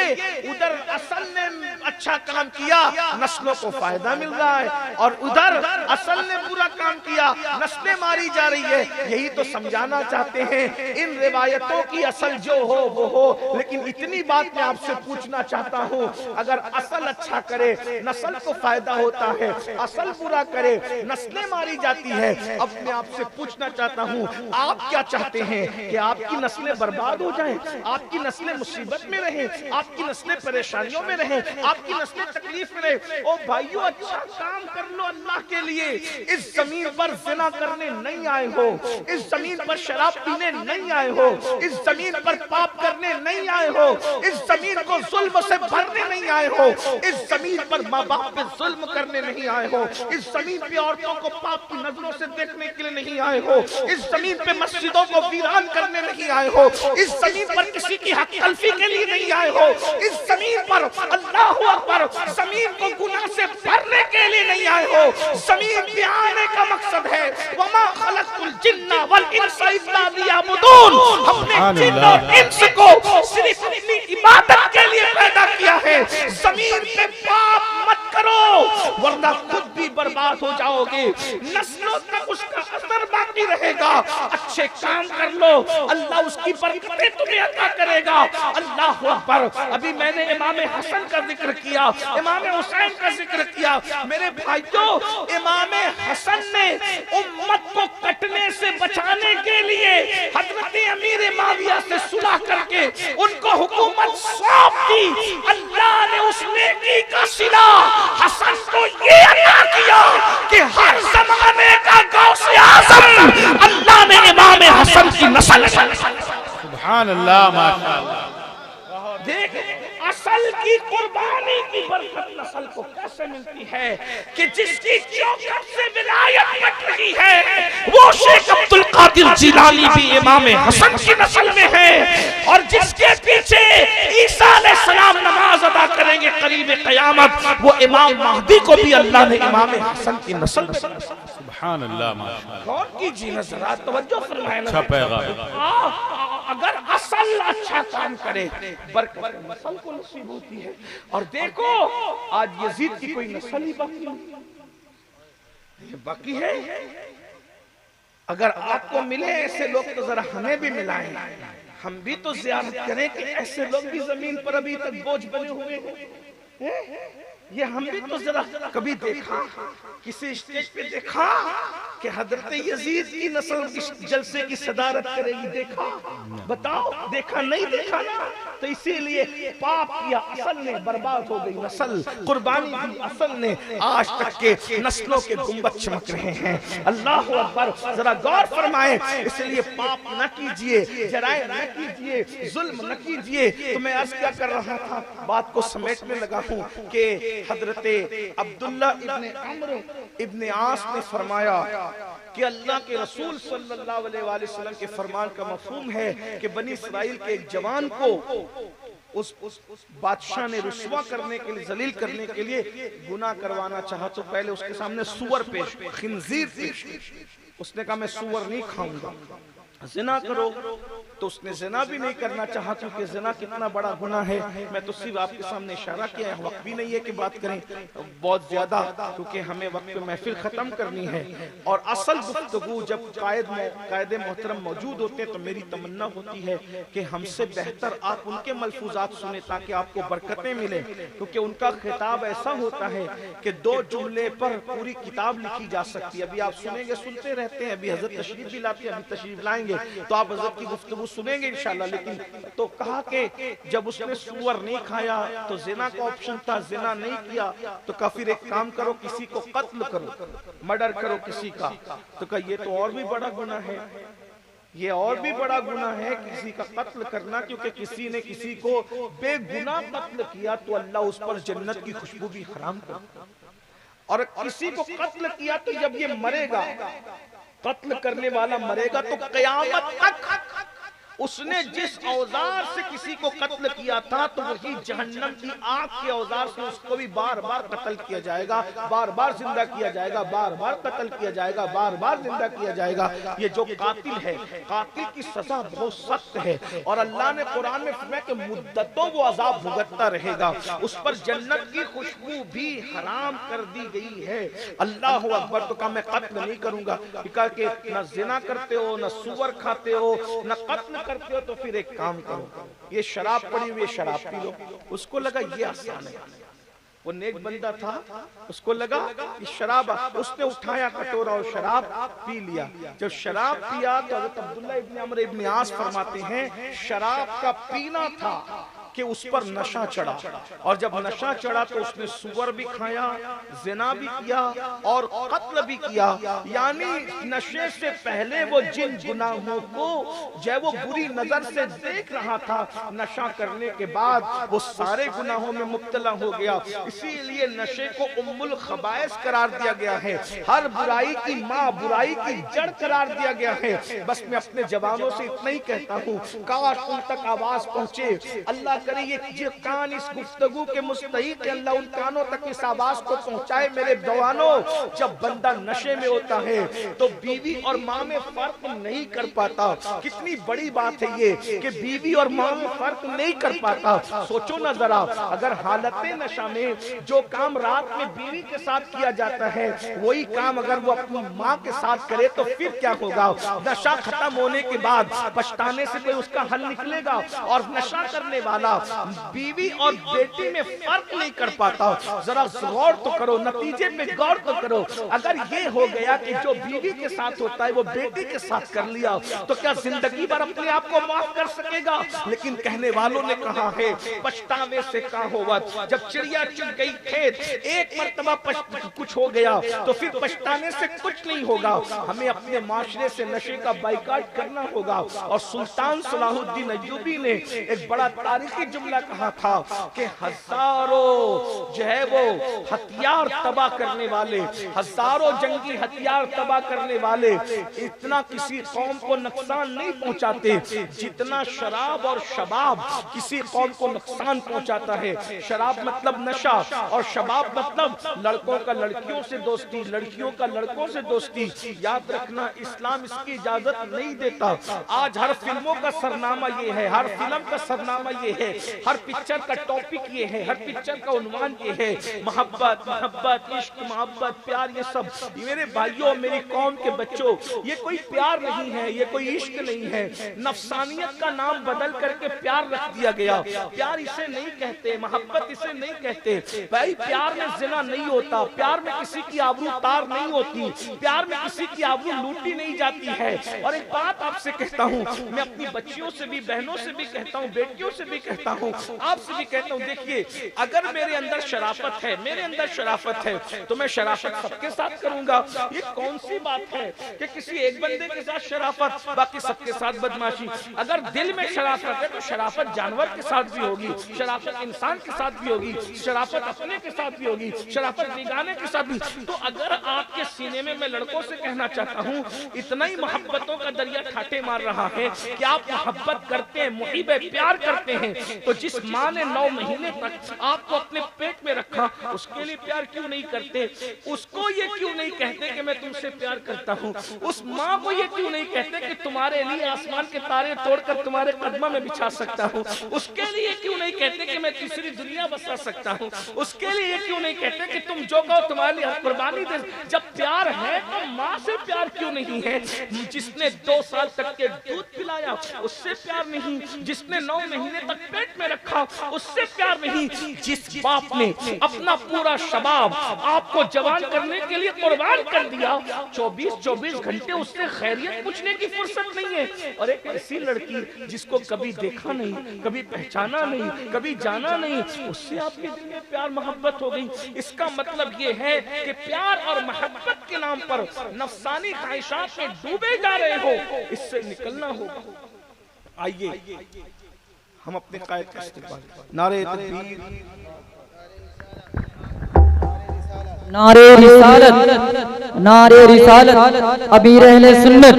ادھر اصل نے اچھا کام کیا، نسلوں کو فائدہ مل رہا ہے، اور ادھر اصل نے برا کام کیا، نسلیں ماری جا رہی ہے. یہی تو سمجھانا چاہتے ہیں. ان روایتوں کی اصل جو ہو وہ ہو، لیکن اتنی بات میں آپ سے پوچھنا چاہتا ہوں، اگر اصل اچھا کرے نسل کو فائدہ ہوتا ہے، اصل برا کرے نسلیں ماری جاتی ہے. اب میں آپ سے پوچھنا چاہتا ہوں آپ کیا چاہتے ہیں؟ کہ آپ کی نسلیں برباد ہو جائیں، آپ کی نسلیں مصیبت میں رہیں، آپ کی نسلیں پریشانیوں میں رہیں، آپ کی نسلیں تکلیف میں رہیں؟ او بھائیو اچھا کام کر لو اللہ کے لیے. اس زمین پر زنا کرنے نہیں آئے ہو، اس زمین پر شراب پینے نہیں آئے ہو، اس زمین پر پاپ کرنے نہیں آئے ہو، اس زمین کو ظلم سے بھرنے نہیں آئے ہو، اس زمین پر ماں باپ پہ ظلم کرنے نہیں آئے ہو، اس زمین پہ عورتوں کو پاپ کی نظروں سے دیکھنے کے لیے نہیں آئے ہو، اس زمین پہ مسجدوں کو ویران کرنے نہیں آئے ہو، اس زمین پر کسی کی حق تلفی کے لیے نہیں آئے ہو، اس زمین پر اللہ اکبر زمین کو گناہ سے بھرنے کے لیے نہیں آئے ہو. زمین پہ آنے کا مقصد ہے وَمَا خَلَقْتُ الْجِنَّ وَالْإِنسَ إِلَّا لِيَعْبُدُونَ. ہم نے جن اور انس کو صرف اپنی عبادت کے لیے پیدا کیا ہے. زمین پہ پاپ مت کرو ورنہ خود بھی برباد ہو جاؤ گے، نسلوں تک اس کا اثر باقی رہے گا. اچھے کام کر لو، اللہ اس کی برکتیں تمہیں عطا کرے گا. اللہ اکبر. ابھی میں نے امام حسن کا ذکر کیا، امام حسین کا ذکر کیا. میرے بھائیوں امام حسن نے امت کو کٹنے سے بچانے کے لیے حضرت امیر معاویہ سے صلح کر کے ان کو حکومت سونپ دی. اللہ نے اس نیکی کا صلہ حسن کو یہ عطا کیا کہ ہر زمانے کا غوث اعظم اللہ نے امام حسن کی نسل. سبحان اللہ، ماشاء اللہ. دیکھ اصل کی قربانی کی برکت نسل کو کیسے ملتی ہے کہ جس کی چوکھٹ سے ولایت بٹ رہی ہے وہ شیخ عبد القادر جیلانی بھی امام حسن کی نسل میں ہے، اور جس کے پیچھے عیسیٰ علیہ السلام نماز ادا کریں گے قریب قیامت وہ امام مہدی کو بھی اللہ نے امام حسن کی نسل میں. سبحان اللہ، ماشاء اللہ. غور کیجیے نا ذرا، توجہ فرمائیں. اچھا پیغام. اگر اصل اچھا کام کرے برکت نسل کو نصیب ہوتی ہے. اور دیکھو آج یزید کی کوئی نسل ہی باقی ہے. اگر آپ کو ملے ایسے لوگ تو ذرا ہمیں بھی ملائیں، ہم بھی تو زیارت کریں کہ ایسے لوگ بھی زمین پر ابھی تک بوجھ بنے ہوئے ہیں. یہ ہم بھی تو ذرا کبھی دیکھا کسی اسٹیج پہ دیکھا کہ حضرت یزید کی نسل اس جلسے کی صدارت کرے گی؟ دیکھا؟ بتاؤ، دیکھا نہیں؟ دیکھا نا؟ تو اسی لیے پاپ کیا اصل نے برباد ہو گئی نسل، قربانی دی اصل نے آج تک کے نسلوں کے گنبد چمک رہے ہیں۔ اللہ اکبر، ذرا غور فرمائیں۔ اس لیے پاپ نہ کیجئے، جرائم نہ کیجئے، ظلم نہ کیجئے۔ تو میں عرض کیا کر رہا تھا، بات کو سمیٹنے لگا ہوں کہ حضرت عبداللہ ابن عمرو ابن عاص نے فرمایا کہ اللہ کے رسول صلی اللہ علیہ وآلہ وسلم کے فرمان کا مفہوم ہے کہ بنی اسرائیل کے ایک جوان کو اس بادشاہ نے رسوا کرنے کے لیے، ذلیل کرنے کے لیے گناہ کروانا چاہا تو پہلے اس کے سامنے سور پیش، خنزیر پیش۔ اس نے کہا میں سور نہیں کھاؤں گا۔ زنا کرو تو اس نے زنا بھی نہیں کرنا چاہا، کیونکہ زنا کتنا بڑا گناہ ہے۔ میں تو صرف آپ کے سامنے اشارہ کیا ہے، وقت بھی نہیں ہے کہ بات کریں بہت زیادہ، کیونکہ ہمیں وقت پہ محفل ختم کرنی ہے۔ اور اصل گفتگو جب قائد محترم موجود ہوتے ہیں تو میری تمنا ہوتی ہے کہ ہم سے بہتر آپ ان کے ملفوظات سنیں تاکہ آپ کو برکتیں ملیں، کیونکہ ان کا خطاب ایسا ہوتا ہے کہ 2 جملے پر پوری کتاب لکھی جا سکتی ہے۔ ابھی آپ سنیں گے، سنتے رہتے ہیں، ابھی حضرت تشریف بھی لاتے ہیں، ابھی تشریف لائیں گے تو آپ حضرت کی گفتگو سنیں گے انشاءاللہ۔ لیکن تو کہا کہ جب اس نے سور نہیں کھایا تو زنا کا آپشن تھا، زنا نہیں کیا تو کہا پھر ایک کام کرو، کسی کو قتل کرو، مرڈر کرو کسی کا۔ تو کہا یہ تو اور بھی بڑا گناہ ہے، یہ اور بھی بڑا گناہ ہے کسی کا قتل کرنا، کیونکہ کسی نے کسی کو بے گناہ قتل کیا تو اللہ اس پر جنت کی خوشبو بھی حرام کرتا، اور کسی کو قتل کیا تو جب یہ مرے گا، قتل کرنے والا مرے گا تو قیامت تک اس نے جس اوزار سے کسی کو قتل کیا تھا تو وہی جہنم کی آگ کے اوزار سے اس کو بھی بار بار قتل کیا جائے گا، بار بار زندہ کیا جائے گا، بار بار قتل کیا جائے گا، بار بار زندہ کیا جائے گا۔ یہ جو قاتل ہے، قاتل کی سزا بہت سخت ہے، اور اللہ نے قرآن میں فرمایا کہ مدتوں وہ عذاب بھگتتا رہے گا، اس پر جنت کی خوشبو بھی حرام کر دی گئی ہے۔ اللہ اکبر۔ تو کہا میں قتل نہیں کروں گا، کہا کہ نہ زنا کرتے ہو، نہ سور کھاتے ہو، نہ قتل کرتے ہو، تو پھر ایک کام کرو، یہ شراب پڑی ہوئی شراب پی لو۔ اس کو لگا یہ آسان ہے، وہ نیک بندہ تھا، اس کو لگا یہ شراب، اس نے اٹھایا کٹورا اور شراب پی لیا۔ جب شراب پیا تو حضرت عبداللہ ابن عمرو ابن عاص فرماتے ہیں شراب کا پینا تھا کہ اس پر نشہ چڑھا، اور جب نشہ چڑھا تو اس نے سور بھی کھایا، زنا بھی کیا اور قتل بھی کیا۔ یعنی نشے سے پہلے وہ جن گناہوں کو جو وہ بری نظر سے دیکھ رہا تھا، نشہ کرنے کے بعد وہ سارے گناہوں میں مبتلا ہو گیا۔ اسی لیے نشے کو ام الخبائث قرار دیا گیا ہے، ہر برائی کی ماں، برائی کی جڑ قرار دیا گیا ہے۔ بس میں اپنے جوانوں سے اتنا ہی کہتا ہوں، کاش ان تک آواز پہنچے، اللہ کرے یہ کان اس گفتگو کے مستحق ہے، اللہ ان کانوں تک اس آواز کو پہنچائے۔ میرے جوانوں، جب بندہ نشے میں ہوتا ہے تو بیوی اور ماں میں فرق نہیں کر پاتا۔ کتنی بڑی بات ہے یہ کہ بیوی اور ماں میں فرق نہیں کر پاتا۔ سوچو نہ ذرا، اگر حالت نشہ میں جو کام رات میں بیوی کے ساتھ کیا جاتا ہے وہی کام اگر وہ اپنی ماں کے ساتھ کرے تو پھر کیا ہوگا؟ نشہ ختم ہونے کے بعد پچھتانے سے کوئی اس کا حل نکلے گا، اور نشہ کرنے والا بیوی اور بیٹی میں فرق نہیں کر پاتا۔ ذرا غور تو کرو، نتیجے پہ غور تو کرو۔ اگر یہ ہو گیا کہ جو بیوی کے ساتھ ہوتا ہے وہ بیٹی کے ساتھ کر لیا تو کیا زندگی بھر اپنے آپ کو معاف کر سکے گا؟ لیکن کہنے والوں نے کہا ہے پچھتاوے سے کہا ہوت، جب چڑیا چگ گئی کھیت، ایک مرتبہ کچھ ہو گیا تو پھر پچھتانے سے کچھ نہیں ہوگا۔ ہمیں اپنے معاشرے سے نشے کا بائیکاٹ کرنا ہوگا۔ اور سلطان صلاح الدین ایوبی نے ایک بڑا تاریخی جملہ کہا تھا کہ ہزاروں جو ہے وہ ہتھیار تباہ کرنے والے، ہزاروں جنگی ہتھیار تباہ کرنے والے اتنا کسی قوم کو نقصان نہیں پہنچاتے جتنا شراب اور شباب کسی قوم کو نقصان پہنچاتا ہے۔ شراب مطلب نشہ، اور شباب مطلب لڑکوں کا لڑکیوں سے دوستی، لڑکیوں کا لڑکوں سے دوستی۔ یاد رکھنا اسلام اس کی اجازت نہیں دیتا۔ آج ہر فلموں کا سرنامہ یہ ہے، ہر فلم کا سرنامہ یہ ہے ہے، ہر پکچر کا ٹاپک یہ ہے، ہر پکچر کا عنوان یہ ہے، محبت محبت عشق محبت پیار، یہ سب میرے بھائیوں میری قوم کے بچوں یہ کوئی پیار نہیں ہے، یہ کوئی عشق نہیں ہے، نفسانیت کا نام بدل کر کے پیار رکھ دیا گیا۔ پیار اسے نہیں کہتے، محبت اسے نہیں کہتے بھائی، پیار میں زنا نہیں ہوتا، پیار میں کسی کی آبرو تار نہیں ہوتی، پیار میں کسی کی آبرو لوٹی نہیں جاتی ہے۔ اور ایک بات آپ سے کہتا ہوں، میں اپنی بچیوں سے بھی بہنوں سے بھی کہتا ہوں، بیٹیوں سے بھی کہتا ہوں، آپ سے بھی کہتا ہوں، دیکھیے اگر میرے اندر شرافت ہے، میرے اندر شرافت ہے تو میں شرافت سب کے ساتھ کروں گا۔ یہ کون سی بات ہے کہ کسی ایک بندے کے ساتھ شرافت باقی سب کے ساتھ بدماشی؟ اگر دل میں شرافت ہے تو شرافت جانور کے ساتھ بھی ہوگی، شرافت انسان کے ساتھ بھی ہوگی، شرافت اپنے کے ساتھ بھی ہوگی، شرافت بیگانے کے ساتھ بھی۔ تو اگر آپ کے سینے میں لڑکوں سے کہنا چاہتا ہوں، اتنا ہی محبتوں کا دریا ٹھاٹے مار رہا ہے کہ آپ محبت کرتے ہیں، محب پیار کرتے ہیں، تو جس ماں نے 9 مہینے تک آپ کو اپنے پیٹ میں رکھا اس کے لیے پیار کیوں نہیں کرتے؟ اس کو یہ کیوں نہیں کہتے کہ میں تم سے پیار کرتا ہوں؟ اس ماں کو یہ کیوں نہیں کہتے کہ تمہارے لیے آسمان کے تارے توڑ کر تمہارے قدموں میں بچھا سکتا ہوں؟ اس کے لیے کیوں نہیں کہتے کہ میں تیسری دنیا بسا سکتا ہوں؟ اس کے لیے کیوں نہیں کہتے کہ تم جو کہو تمہارے لیے قربانی دے؟ جب پیار ہے تو ماں سے پیار کیوں نہیں ہے؟ جس نے 2 سال تک کے دودھ پلایا اس سے پیار نہیں، جس نے 9 مہینے تک پیٹ میں رکھا اس سے پیار نہیں، جس باپ نے اپنا پورا شباب آپ کو جوان کرنے کے لیے قربان کر دیا، 24 گھنٹے اس سے خیریت پوچھنے کی فرصت نہیں ہے۔ اور ایک ایسی لڑکی جس کو کبھی دیکھا نہیں، کبھی پہچانا نہیں، کبھی جانا نہیں، اس سے آپ کے دل میں پیار محبت ہو گئی۔ اس کا مطلب یہ ہے کہ پیار اور محبت کے نام پر نفسانی خواہشات میں ڈوبے جا رہے ہو، اس سے نکلنا ہوگا۔ آئیے ہم اپنے قائد کا استقبال کریں۔ نعرہ تکبیر، نعرے رسالت، نعرے رسالت، امیر اہل سنت،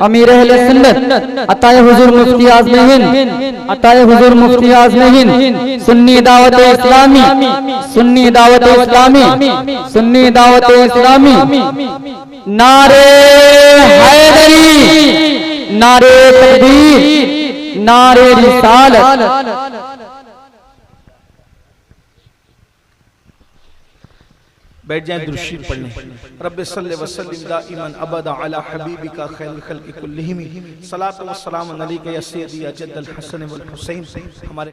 امیر اہل سنت، عطائے حضور مفتی اعظم ہند، عطائے حضور مفتی اعظم ہند، سنی دعوت اسلامی، سنی دعوت اسلامی، سنی دعوت اسلامی، نعرے حیدری، نعرے تکبیر، نعرے رسالت۔ بیٹھ جائیں درود شریف پڑھنے۔ رب صلی وسلم دائما ابدا علی حبیبک خیر الخلق کلہم، صلاۃ و سلام علیک یا سیدی یا جد الحسن والحسین۔ ہمارے